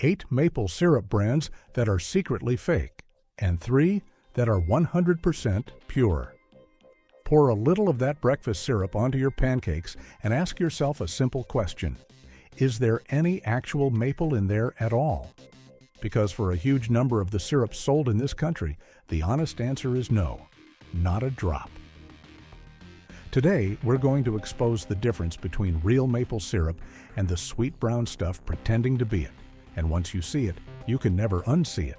8 maple syrup brands that are secretly fake, and 3 that are 100% pure. Pour a little of that breakfast syrup onto your pancakes and ask yourself a simple question. Is there any actual maple in there at all? Because for a huge number of the syrups sold in this country, the honest answer is no, not a drop. Today, we're going to expose the difference between real maple syrup and the sweet brown stuff pretending to be it. And once you see it, you can never unsee it.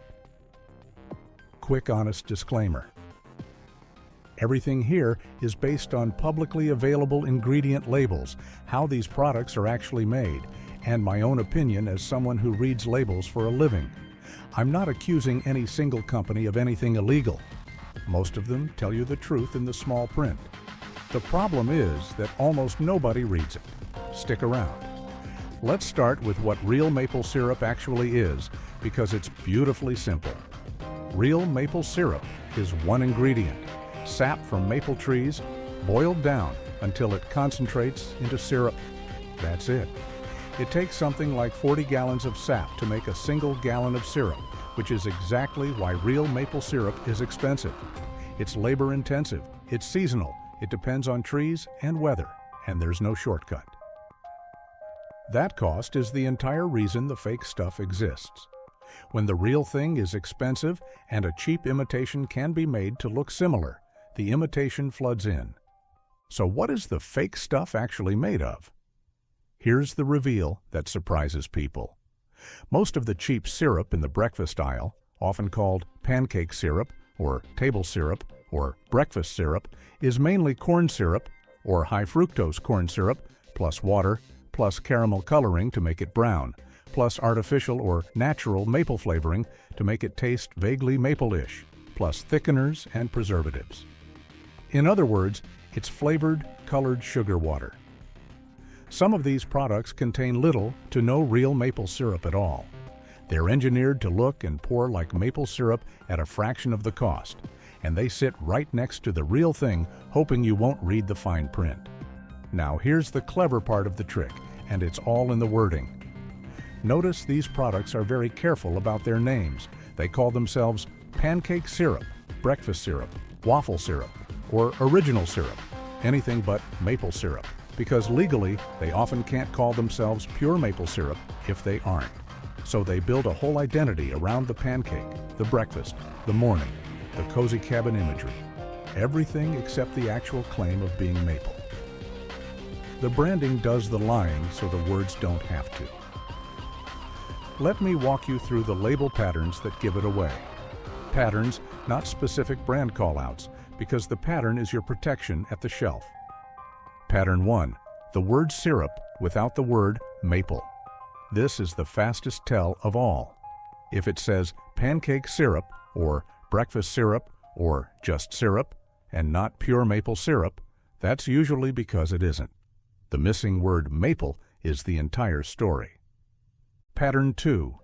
Quick, honest disclaimer. Everything here is based on publicly available ingredient labels, how these products are actually made, and my own opinion as someone who reads labels for a living. I'm not accusing any single company of anything illegal. Most of them tell you the truth in the small print. The problem is that almost nobody reads it. Stick around. Let's start with what real maple syrup actually is, because it's beautifully simple. Real maple syrup is one ingredient, sap from maple trees, boiled down until it concentrates into syrup. That's it. It takes something like 40 gallons of sap to make a single gallon of syrup, which is exactly why real maple syrup is expensive. It's labor-intensive, it's seasonal, it depends on trees and weather, and there's no shortcut. That cost is the entire reason the fake stuff exists. When the real thing is expensive and a cheap imitation can be made to look similar, the imitation floods in. So what is the fake stuff actually made of? Here's the reveal that surprises people. Most of the cheap syrup in the breakfast aisle, often called pancake syrup or table syrup or breakfast syrup, is mainly corn syrup or high fructose corn syrup plus water plus caramel coloring to make it brown, plus artificial or natural maple flavoring to make it taste vaguely maple-ish, plus thickeners and preservatives. In other words, it's flavored, colored sugar water. Some of these products contain little to no real maple syrup at all. They're engineered to look and pour like maple syrup at a fraction of the cost, and they sit right next to the real thing, hoping you won't read the fine print. Now here's the clever part of the trick, and it's all in the wording. Notice these products are very careful about their names. They call themselves pancake syrup, breakfast syrup, waffle syrup, or original syrup, anything but maple syrup, because legally they often can't call themselves pure maple syrup if they aren't. So they build a whole identity around the pancake, the breakfast, the morning, the cozy cabin imagery, everything except the actual claim of being maple. The branding does the lying so the words don't have to. Let me walk you through the label patterns that give it away. Patterns, not specific brand callouts, because the pattern is your protection at the shelf. Pattern 1, the word syrup without the word maple. This is the fastest tell of all. If it says pancake syrup or breakfast syrup or just syrup and not pure maple syrup, that's usually because it isn't. The missing word maple is the entire story. Pattern 2,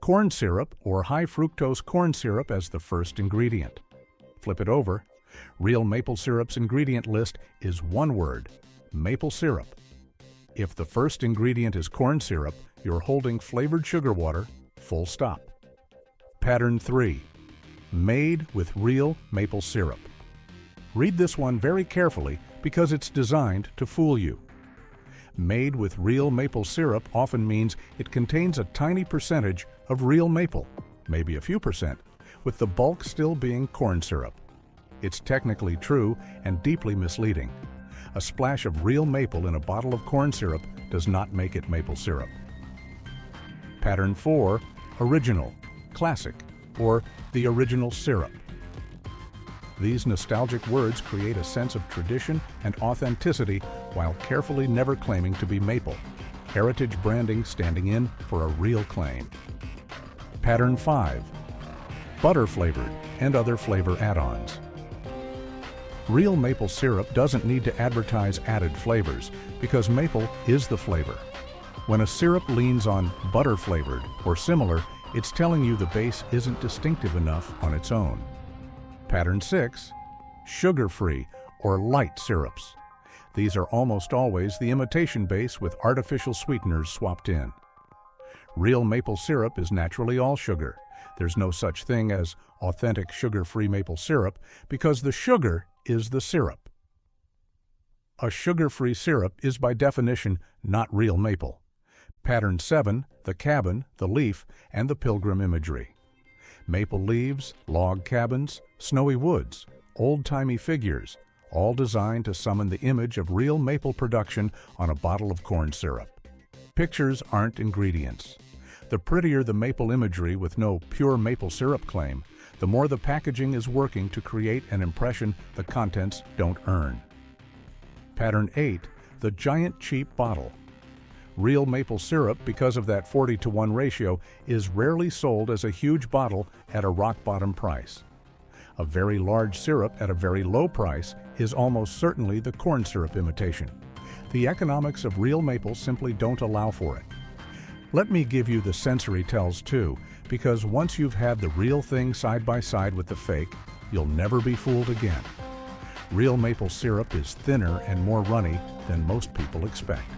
corn syrup or high fructose corn syrup as the first ingredient. Flip it over. Real maple syrup's ingredient list is one word, maple syrup. If the first ingredient is corn syrup, you're holding flavored sugar water, full stop. Pattern 3, made with real maple syrup. Read this one very carefully because it's designed to fool you. Made with real maple syrup often means it contains a tiny percentage of real maple, maybe a few percent, with the bulk still being corn syrup. It's technically true and deeply misleading. A splash of real maple in a bottle of corn syrup does not make it maple syrup. Pattern 4, original, classic, or the original syrup. These nostalgic words create a sense of tradition and authenticity while carefully never claiming to be maple. Heritage branding standing in for a real claim. Pattern 5, butter flavored and other flavor add-ons. Real maple syrup doesn't need to advertise added flavors because maple is the flavor. When a syrup leans on butter flavored or similar, it's telling you the base isn't distinctive enough on its own. Pattern 6, sugar-free or light syrups. These are almost always the imitation base with artificial sweeteners swapped in. Real maple syrup is naturally all sugar. There's no such thing as authentic sugar-free maple syrup because the sugar is the syrup. A sugar-free syrup is by definition not real maple. Pattern 7, the cabin, the leaf, and the pilgrim imagery. Maple leaves, log cabins, snowy woods, old-timey figures, all designed to summon the image of real maple production on a bottle of corn syrup. Pictures aren't ingredients. The prettier the maple imagery with no pure maple syrup claim, the more the packaging is working to create an impression the contents don't earn. Pattern 8, the giant cheap bottle. Real maple syrup, because of that 40-to-1 ratio, is rarely sold as a huge bottle at a rock-bottom price. A very large syrup at a very low price is almost certainly the corn syrup imitation. The economics of real maple simply don't allow for it. Let me give you the sensory tells too, because once you've had the real thing side by side with the fake, you'll never be fooled again. Real maple syrup is thinner and more runny than most people expect.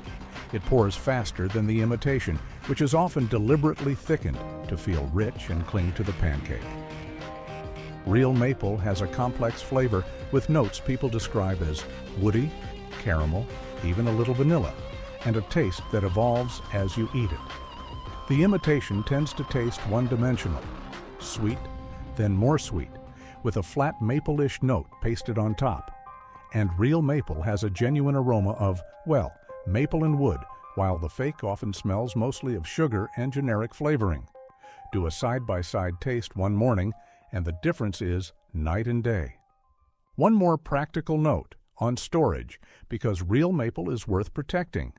It pours faster than the imitation, which is often deliberately thickened to feel rich and cling to the pancake. Real maple has a complex flavor with notes people describe as woody, caramel, even a little vanilla, and a taste that evolves as you eat it. The imitation tends to taste one-dimensional, sweet, then more sweet, with a flat maple-ish note pasted on top. And real maple has a genuine aroma of, well, maple and wood, while the fake often smells mostly of sugar and generic flavoring. Do a side-by-side taste one morning, and the difference is night and day. One more practical note on storage, because real maple is worth protecting.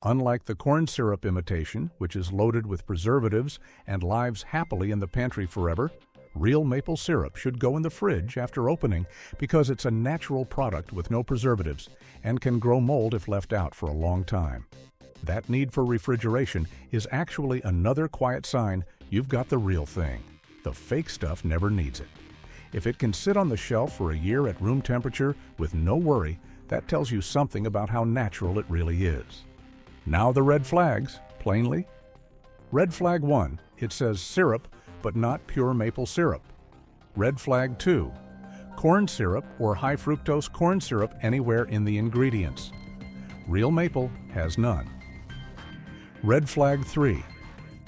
Unlike the corn syrup imitation, which is loaded with preservatives and lives happily in the pantry forever, real maple syrup should go in the fridge after opening because it's a natural product with no preservatives and can grow mold if left out for a long time. That need for refrigeration is actually another quiet sign you've got the real thing. The fake stuff never needs it. If it can sit on the shelf for a year at room temperature with no worry, that tells you something about how natural it really is. Now the red flags, plainly. Red flag 1, it says syrup, but not pure maple syrup. Red flag 2, corn syrup or high fructose corn syrup anywhere in the ingredients. Real maple has none. Red flag 3,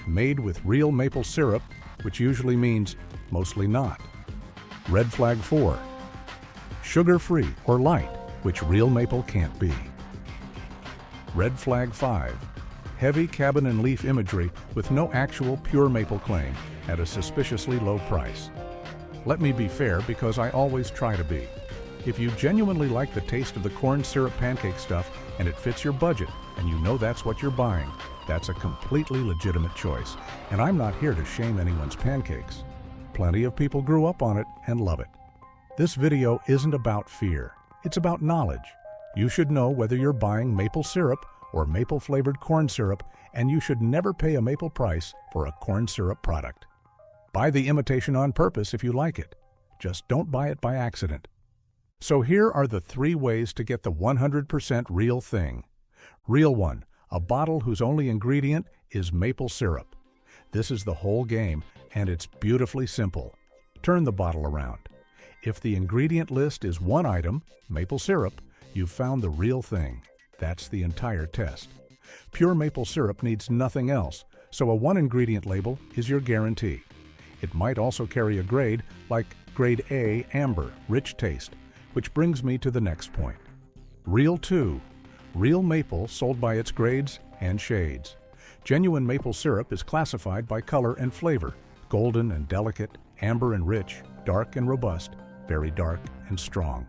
made with real maple syrup, which usually means mostly not. Red flag 4, sugar-free or light, which real maple can't be. Red flag 5, heavy cabin and leaf imagery with no actual pure maple claim at a suspiciously low price. Let me be fair because I always try to be. If you genuinely like the taste of the corn syrup pancake stuff and it fits your budget and you know that's what you're buying, that's a completely legitimate choice, and I'm not here to shame anyone's pancakes. Plenty of people grew up on it and love it. This video isn't about fear, it's about knowledge. You should know whether you're buying maple syrup or maple-flavored corn syrup, and you should never pay a maple price for a corn syrup product. Buy the imitation on purpose if you like it. Just don't buy it by accident. So here are the 3 ways to get the 100% real thing. Real 1, a bottle whose only ingredient is maple syrup. This is the whole game, and it's beautifully simple. Turn the bottle around. If the ingredient list is one item, maple syrup, you've found the real thing. That's the entire test. Pure maple syrup needs nothing else, so a 1-ingredient label is your guarantee. It might also carry a grade like Grade A Amber, rich taste, which brings me to the next point. Real 2, real maple sold by its grades and shades. Genuine maple syrup is classified by color and flavor: golden and delicate, amber and rich, dark and robust, very dark and strong.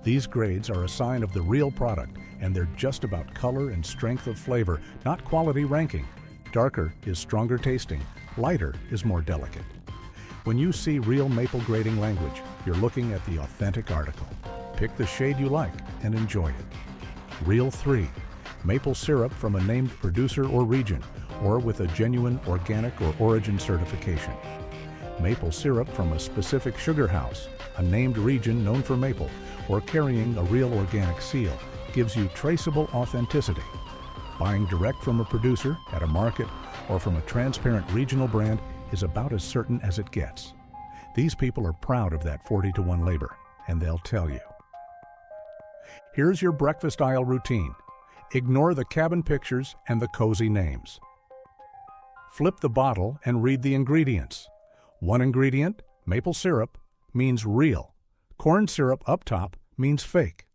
These grades are a sign of the real product, and they're just about color and strength of flavor, not quality ranking. Darker is stronger tasting, lighter is more delicate. When you see real maple grading language, you're looking at the authentic article. Pick the shade you like and enjoy it. Real 3, maple syrup from a named producer or region, or with a genuine organic or origin certification. Maple syrup from a specific sugar house, a named region known for maple, or carrying a real organic seal, gives you traceable authenticity. Buying direct from a producer at a market or from a transparent regional brand is about as certain as it gets. These people are proud of that 40-to-1 labor, and they'll tell you. Here's your breakfast aisle routine. Ignore the cabin pictures and the cozy names. Flip the bottle and read the ingredients. One ingredient, maple syrup, means real. Corn syrup up top means fake.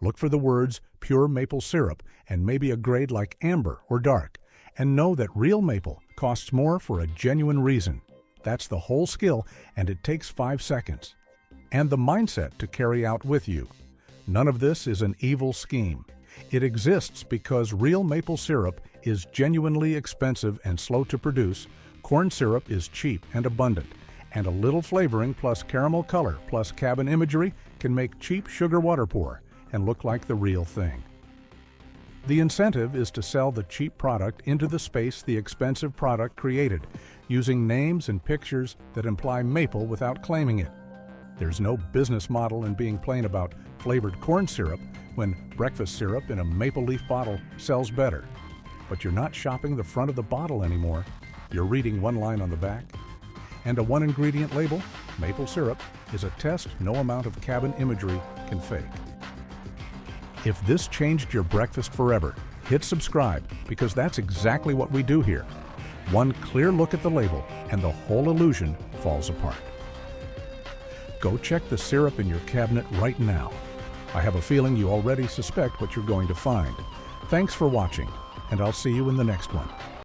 Look for the words pure maple syrup and maybe a grade like amber or dark, and know that real maple costs more for a genuine reason. That's the whole skill, and it takes 5 seconds. And the mindset to carry out with you. None of this is an evil scheme. It exists because real maple syrup is genuinely expensive and slow to produce, corn syrup is cheap and abundant, and a little flavoring plus caramel color plus cabin imagery can make cheap sugar water pour and look like the real thing. The incentive is to sell the cheap product into the space the expensive product created, using names and pictures that imply maple without claiming it. There's no business model in being plain about flavored corn syrup when breakfast syrup in a maple leaf bottle sells better. But you're not shopping the front of the bottle anymore. You're reading one line on the back. And a one-ingredient label, maple syrup, is a test no amount of cabin imagery can fake. If this changed your breakfast forever, hit subscribe, because that's exactly what we do here. One clear look at the label and the whole illusion falls apart. Go check the syrup in your cabinet right now. I have a feeling you already suspect what you're going to find. Thanks for watching, and I'll see you in the next one.